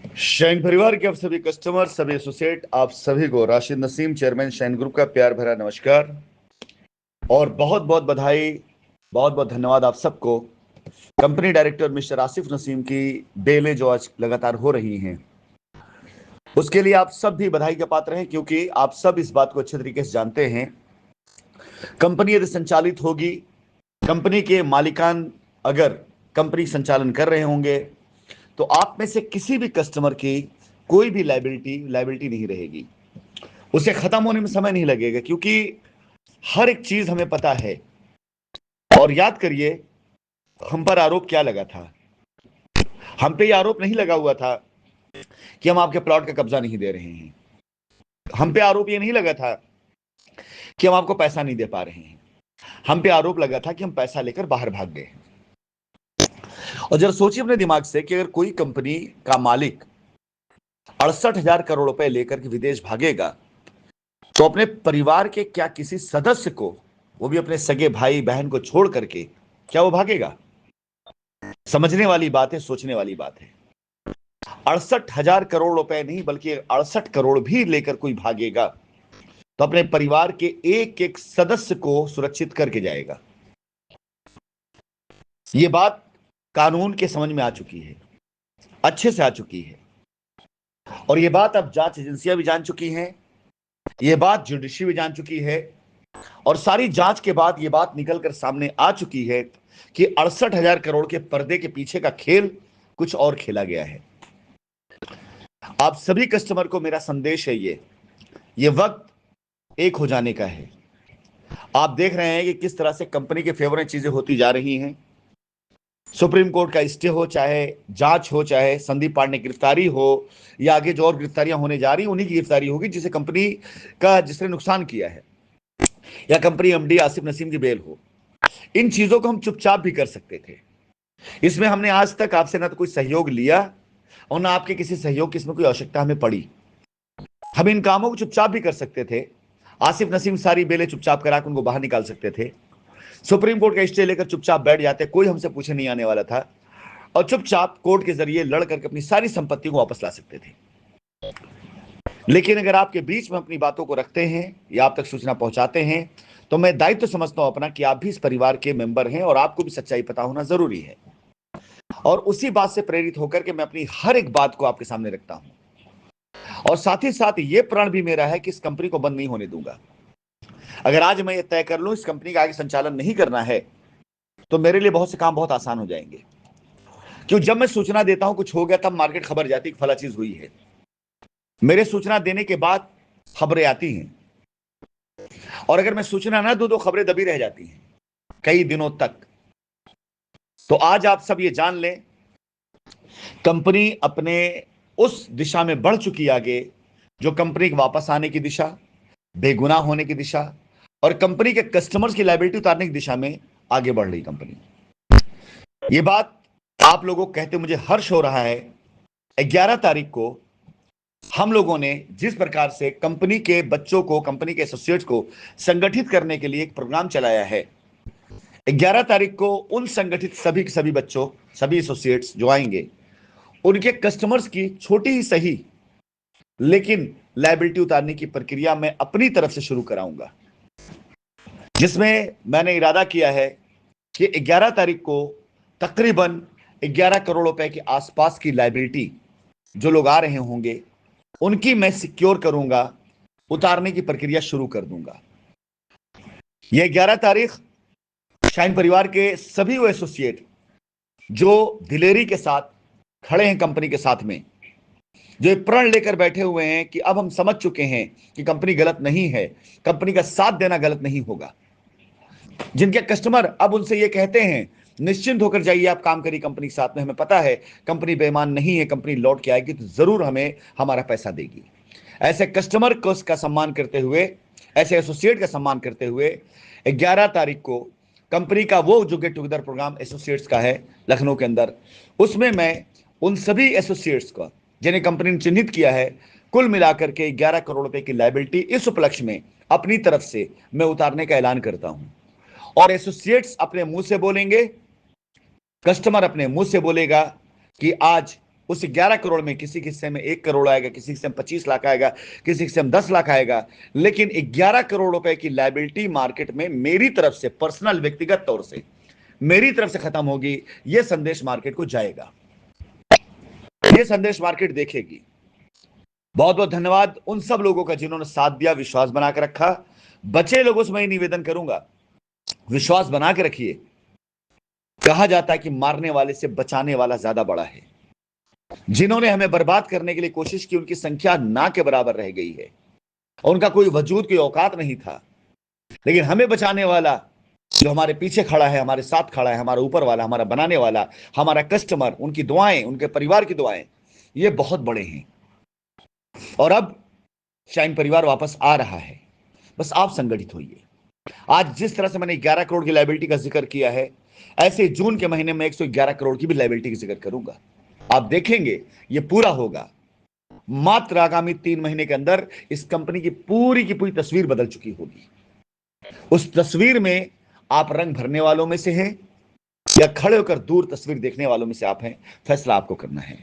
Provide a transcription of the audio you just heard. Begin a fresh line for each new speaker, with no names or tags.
Shine परिवार के आप सभी कस्टमर, सभी एसोसिएट, आप सभी को Rashid Naseem, chairman shine group का प्यार भरा नमस्कार और बहुत बहुत बधाई, बहुत बहुत धन्यवाद आप सबको। Company director mister Asif Naseem की बेलें जो आज लगातार हो रही हैं, उसके लिए आप सब भी बधाई के पात्र हैं, क्योंकि आप सब इस बात को अच्छे तरीके से जानते हैं। कंपनी यदि संचालित होगी, कंपनी के मालिकान अगर कंपनी संचालन कर रहे होंगे, तो आप में से किसी भी कस्टमर की कोई भी लाइबिलिटी नहीं रहेगी। उसे खत्म होने में समय नहीं लगेगा, क्योंकि हर एक चीज हमें पता है। और याद करिए, हम पर आरोप क्या लगा था। हम पे ये आरोप नहीं लगा हुआ था कि हम आपके प्लॉट का कब्जा नहीं दे रहे हैं। हम पे आरोप ये नहीं लगा था कि हम आपको पैसा नहीं दे पा रहे हैं। हम पे आरोप लगा था कि हम पैसा लेकर बाहर भाग गए। और जरा सोचिए अपने दिमाग से कि अगर कोई कंपनी का मालिक 68,000 करोड़ रुपए लेकर के विदेश भागेगा, तो अपने परिवार के क्या किसी सदस्य को, वो भी अपने सगे भाई बहन को छोड़ करके, क्या वो भागेगा? समझने वाली बात है, सोचने वाली बात है। 68,000 करोड़ रुपए नहीं, बल्कि 68 करोड़ भी लेकर कोई भागेगा, तो अपने परिवार के एक एक सदस्य को सुरक्षित करके जाएगा। ये बात कानून के समझ में आ चुकी है, अच्छे से आ चुकी है। और ये बात अब जांच एजेंसियां भी जान चुकी हैं, ये बात जुडिशरी भी जान चुकी है। और सारी जांच के बाद ये बात निकलकर सामने आ चुकी है कि 68,000 करोड़ के पर्दे के पीछे का खेल कुछ और खेला गया है। आप सभी कस्टमर को मेरा संदेश है, ये वक्त एक हो जाने का है। आप देख रहे हैं कि किस तरह से कंपनी के फेवर में चीजें होती जा रही हैं। सुप्रीम कोर्ट का स्टे हो, चाहे जांच हो, चाहे संदीप पांडे गिरफ्तारी हो, या आगे जो और गिरफ्तारियां होने जा रही, उन्हीं की गिरफ्तारी होगी जिसे कंपनी का जिसने नुकसान किया है, या कंपनी एमडी आसिफ नसीम की बेल हो। इन चीजों को हम चुपचाप भी कर सकते थे। इसमें हमने आज तक आपसे ना तो कोई सहयोग लिया और ना आपके किसी सहयोग की इसमें कोई आवश्यकता हमें पड़ी। हम इन कामों को चुपचाप भी कर सकते थे। आसिफ नसीम सारी बेलें चुपचाप करा के उनको बाहर निकाल सकते थे। सुप्रीम कोर्ट का स्टे लेकर चुपचाप बैठ जाते, कोई हमसे पूछे नहीं आने वाला था। और चुपचाप कोर्ट के जरिए लड़ करके अपनी सारी संपत्ति को वापस ला सकते थे। लेकिन अगर आपके बीच में अपनी बातों को रखते हैं या आप तक सूचना पहुंचाते हैं, तो मैं दायित्व तो समझता हूं अपना कि आप भी इस परिवार के मेंबर हैं और आपको भी सच्चाई पता होना जरूरी है। और उसी बात से प्रेरित होकर के मैं अपनी हर एक बात को आपके सामने रखता हूं। और साथ ही साथ ये प्रण भी मेरा है कि इस कंपनी को बंद नहीं होने दूंगा। अगर आज मैं ये तय कर लूं इस कंपनी का आगे संचालन नहीं करना है, तो मेरे लिए बहुत से काम बहुत आसान हो जाएंगे। क्यों, जब मैं सूचना देता हूं कुछ हो गया, तब मार्केट खबर जाती कि फला चीज हुई है। मेरे सूचना देने के बाद खबरें आती हैं, और अगर मैं सूचना ना दूं तो खबरें दबी रह जाती हैं कई दिनों तक। तो आज आप सब ये जान लें, कंपनी अपने उस दिशा में बढ़ चुकी आगे, जो कंपनी के वापस आने की दिशा, बेगुनाह होने की दिशा, और कंपनी के कस्टमर्स की लायबिलिटी उतारने की दिशा में आगे बढ़ रही कंपनी। ये बात आप लोगों को कहते मुझे हर्ष हो रहा है। 11 तारीख को हम लोगों ने जिस प्रकार से कंपनी के बच्चों को, कंपनी के एसोसिएट्स को संगठित करने के लिए एक प्रोग्राम चलाया है, 11 तारीख को उन संगठित सभी के सभी बच्चों, सभी एसोसिएट्स जो आएंगे, उनके कस्टमर्स की छोटी ही सही लेकिन लायबिलिटी उतारने की प्रक्रिया मैं अपनी तरफ से शुरू कराऊंगा, जिसमें मैंने इरादा किया है कि 11 तारीख को तकरीबन 11 करोड़ रुपए के आसपास की लायबिलिटी जो लोग आ रहे होंगे, उनकी मैं सिक्योर करूंगा, उतारने की प्रक्रिया शुरू कर दूंगा। यह 11 तारीख शाइन परिवार के सभी वो एसोसिएट जो दिलेरी के साथ खड़े हैं कंपनी के साथ में, जो प्रण लेकर बैठे हुए हैं कि अब हम समझ चुके हैं कि कंपनी गलत नहीं है, कंपनी का साथ देना गलत नहीं होगा, जिनके कस्टमर अब उनसे ये कहते हैं निश्चिंत होकर जाइए, आप काम करिए कंपनी के साथ में, हमें पता है कंपनी बेईमान नहीं है, कंपनी लौट के आएगी तो जरूर हमें हमारा पैसा देगी। ऐसे कस्टमर को का सम्मान करते हुए, ऐसे एसोसिएट का सम्मान करते हुए 11 तारीख को कंपनी का वो जो गेट टुगेदर प्रोग्राम एसोसिएट्स का है लखनऊ के अंदर, उसमें मैं उन सभी एसोसिएट्स का जिन्हें कंपनी ने चिन्हित किया है, कुल मिलाकर के 11 करोड़ रुपए की लायबिलिटी इस उपलक्ष्य में अपनी तरफ से मैं उतारने का ऐलान करता हूं। और एसोसिएट्स अपने मुंह से बोलेंगे, कस्टमर अपने मुंह से बोलेगा कि आज उस 11 करोड़ में किसी के हिस्से में 1 करोड़ आएगा, किसी के हिस्से में 25 लाख आएगा, किसी के हिस्से में 10 लाख आएगा, लेकिन 11 करोड़ रुपए की लायबिलिटी मार्केट में मेरी तरफ से पर्सनल व्यक्तिगत तौर से मेरी तरफ से खत्म होगी। यह संदेश मार्केट को जाएगा, यह संदेश मार्केट देखेगी। बहुत बहुत धन्यवाद उन सब लोगों का जिन्होंने साथ दिया, विश्वास बना के रखा। बचे लोगों से मैं निवेदन करूंगा, विश्वास बना के रखिए। कहा जाता है कि मारने वाले से बचाने वाला ज्यादा बड़ा है। जिन्होंने हमें बर्बाद करने के लिए कोशिश की, उनकी संख्या ना के बराबर रह गई है, उनका कोई वजूद, कोई औकात नहीं था। लेकिन हमें बचाने वाला, जो हमारे पीछे खड़ा है, हमारे साथ खड़ा है, हमारा ऊपर वाला, हमारा बनाने वाला, हमारा कस्टमर, उनकी दुआएं, उनके परिवार की दुआएं, ये बहुत बड़े हैं। और अब शाइन परिवार वापस आ रहा है। बस आप संगठित होइए। आज जिस तरह से मैंने 11 करोड़ की लायबिलिटी का जिक्र किया है, ऐसे जून के महीने में 111 करोड़ की भी लायबिलिटी का जिक्र करूंगा। आप देखेंगे ये पूरा होगा। मात्र आगामी 3 महीने के अंदर इस कंपनी की पूरी तस्वीर बदल चुकी होगी। उस तस्वीर में आप रंग भरने वालों में से हैं या खड़े होकर दूर तस्वीर देखने वालों में से आप हैं, फैसला आपको करना है।